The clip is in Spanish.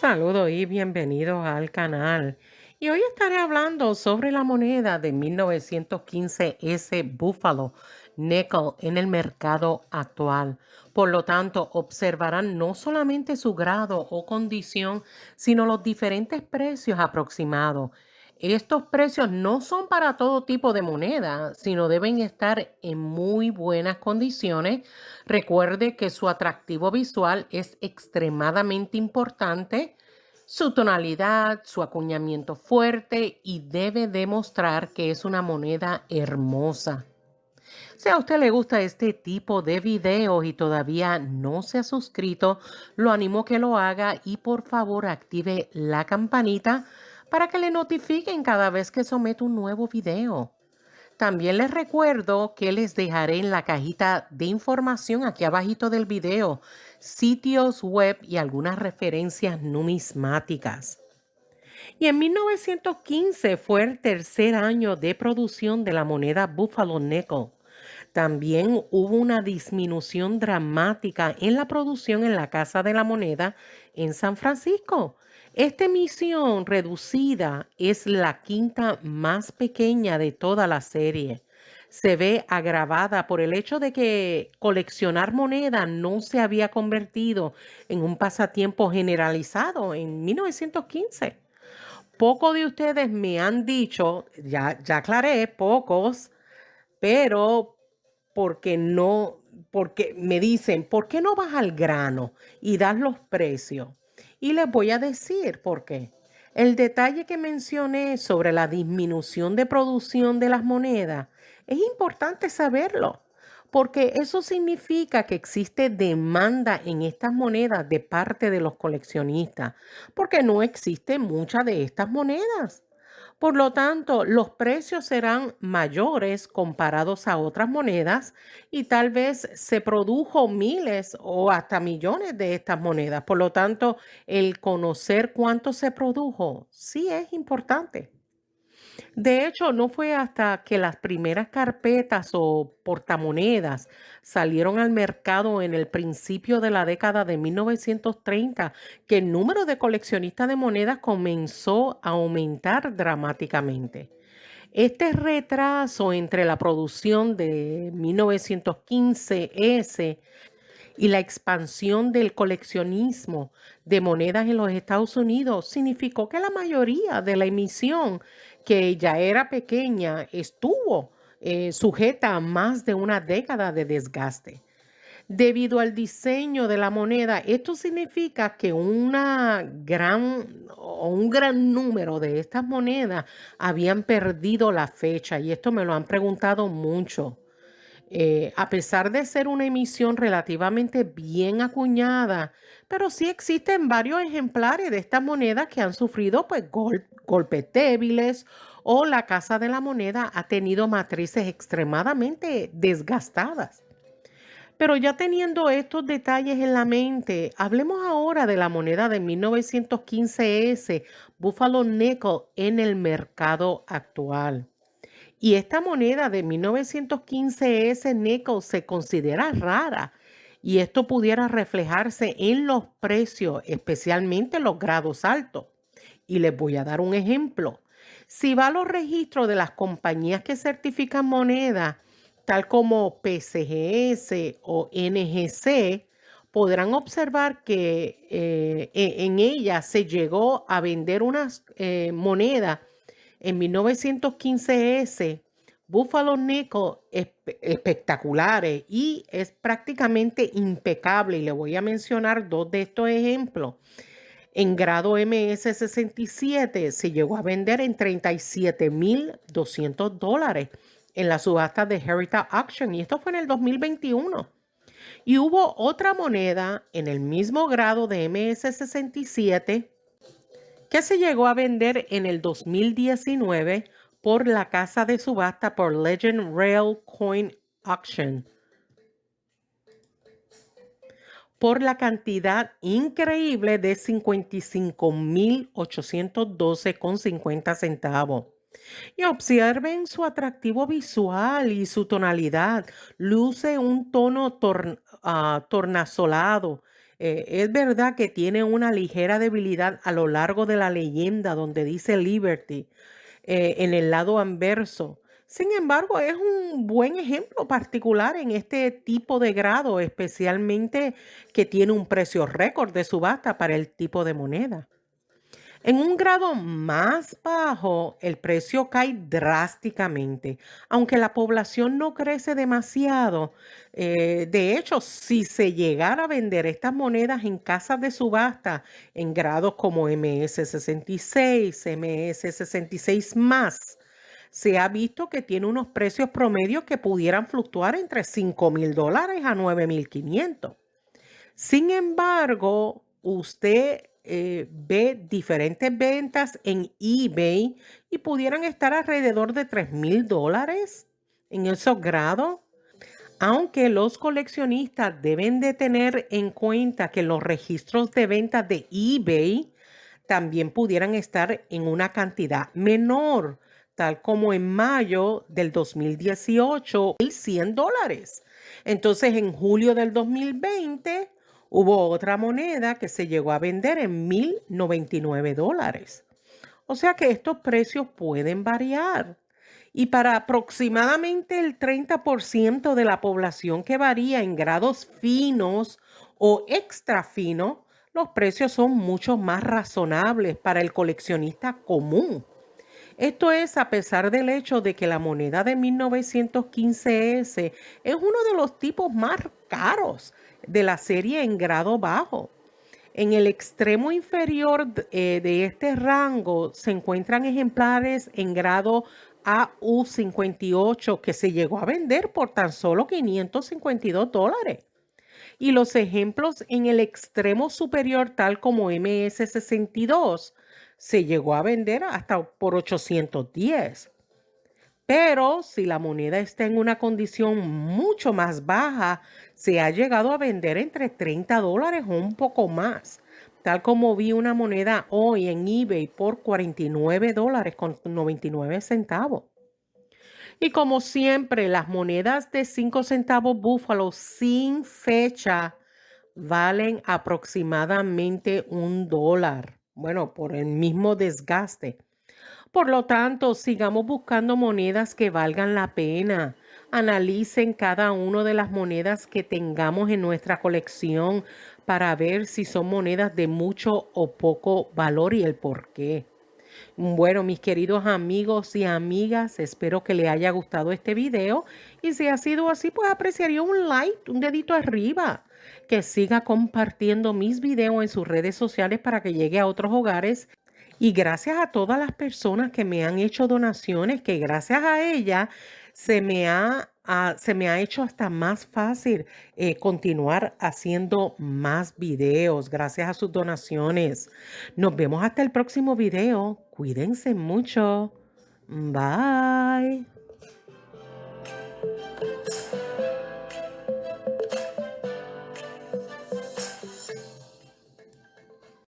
Saludos y bienvenidos al canal. Y hoy estaré hablando sobre la moneda de 1915 S Buffalo Nickel en el mercado actual. Por lo tanto, observarán no solamente su grado o condición, sino los diferentes precios aproximados. Estos precios no son para todo tipo de moneda, sino deben estar en muy buenas condiciones. Recuerde que su atractivo visual es extremadamente importante, su tonalidad, su acuñamiento fuerte y debe demostrar que es una moneda hermosa. Si a usted le gusta este tipo de videos y todavía no se ha suscrito, lo animo que lo haga y por favor active la campanita para que le notifiquen cada vez que someto un nuevo video. También les recuerdo que les dejaré en la cajita de información aquí abajito del video sitios web y algunas referencias numismáticas. Y en 1915 fue el tercer año de producción de la moneda Buffalo Nickel. También hubo una disminución dramática en la producción en la Casa de la Moneda en San Francisco. Esta emisión reducida es la quinta más pequeña de toda la serie. Se ve agravada por el hecho de que coleccionar moneda no se había convertido en un pasatiempo generalizado en 1915. Pocos de ustedes me han dicho, ya aclaré, pocos, pero porque me dicen, ¿por qué no vas al grano y das los precios? Y les voy a decir por qué. El detalle que mencioné sobre la disminución de producción de las monedas es importante saberlo, porque eso significa que existe demanda en estas monedas de parte de los coleccionistas, porque no existe mucha de estas monedas. Por lo tanto, los precios serán mayores comparados a otras monedas y tal vez se produjo miles o hasta millones de estas monedas. Por lo tanto, el conocer cuánto se produjo sí es importante. De hecho, no fue hasta que las primeras carpetas o portamonedas salieron al mercado en el principio de la década de 1930 que el número de coleccionistas de monedas comenzó a aumentar dramáticamente. Este retraso entre la producción de 1915 S y la expansión del coleccionismo de monedas en los Estados Unidos significó que la mayoría de la emisión, que ya era pequeña, estuvo sujeta a más de una década de desgaste. Debido al diseño de la moneda, esto significa que un gran número de estas monedas habían perdido la fecha y esto me lo han preguntado mucho. A pesar de ser una emisión relativamente bien acuñada, pero sí existen varios ejemplares de estas monedas que han sufrido pues, golpes débiles o la Casa de la Moneda ha tenido matrices extremadamente desgastadas. Pero ya teniendo estos detalles en la mente, hablemos ahora de la moneda de 1915 S, Buffalo Nickel, en el mercado actual. Y esta moneda de 1915 S nickel se considera rara y esto pudiera reflejarse en los precios, especialmente en los grados altos. Y les voy a dar un ejemplo. Si va a los registros de las compañías que certifican monedas, tal como PCGS o NGC, podrán observar que en ella se llegó a vender unas monedas en 1915 S, Buffalo Nickel espectaculares y es prácticamente impecable. Y le voy a mencionar dos de estos ejemplos. En grado MS 67 se llegó a vender en $37,200 en la subasta de Heritage Auction y esto fue en el 2021. Y hubo otra moneda en el mismo grado de MS 67 que se llegó a vender en el 2019 por la casa de subasta por Legend Rail Coin Auction por la cantidad increíble de 55,812,50 centavos. Y observen su atractivo visual y su tonalidad. Luce un tono tornasolado, Es verdad que tiene una ligera debilidad a lo largo de la leyenda donde dice Liberty en el lado anverso. Sin embargo, es un buen ejemplo particular en este tipo de grado, especialmente que tiene un precio récord de subasta para el tipo de moneda. En un grado más bajo, el precio cae drásticamente, aunque la población no crece demasiado. De hecho, si se llegara a vender estas monedas en casas de subasta en grados como MS 66, MS 66 más, se ha visto que tiene unos precios promedios que pudieran fluctuar entre $5,000 a 9,500. Sin embargo, usted ve diferentes ventas en eBay y pudieran estar alrededor de $3,000 en esos grados. Aunque los coleccionistas deben de tener en cuenta que los registros de ventas de eBay también pudieran estar en una cantidad menor, tal como en mayo del 2018, $1,100. Entonces, en julio del 2020 hubo otra moneda que se llegó a vender en $1,099. O sea que estos precios pueden variar. Y para aproximadamente el 30% de la población que varía en grados finos o extra finos, los precios son mucho más razonables para el coleccionista común. Esto es a pesar del hecho de que la moneda de 1915S es uno de los tipos más caros de la serie en grado bajo. En el extremo inferior de este rango se encuentran ejemplares en grado AU58 que se llegó a vender por tan solo $552. Y los ejemplos en el extremo superior, tal como MS 62, se llegó a vender hasta por 810. Pero si la moneda está en una condición mucho más baja, se ha llegado a vender entre $30 o un poco más. Tal como vi una moneda hoy en eBay por $49,99. Y como siempre, las monedas de 5 centavos búfalo sin fecha valen aproximadamente $1. Bueno, por el mismo desgaste. Por lo tanto, sigamos buscando monedas que valgan la pena. Analicen cada una de las monedas que tengamos en nuestra colección para ver si son monedas de mucho o poco valor y el por qué. Bueno, mis queridos amigos y amigas, espero que les haya gustado este video y si ha sido así, pues apreciaría un like, un dedito arriba, que siga compartiendo mis videos en sus redes sociales para que llegue a otros hogares. Y gracias a todas las personas que me han hecho donaciones, que gracias a ellas se me ha hecho hasta más fácil continuar haciendo más videos gracias a sus donaciones. Nos vemos hasta el próximo video. Cuídense mucho. Bye.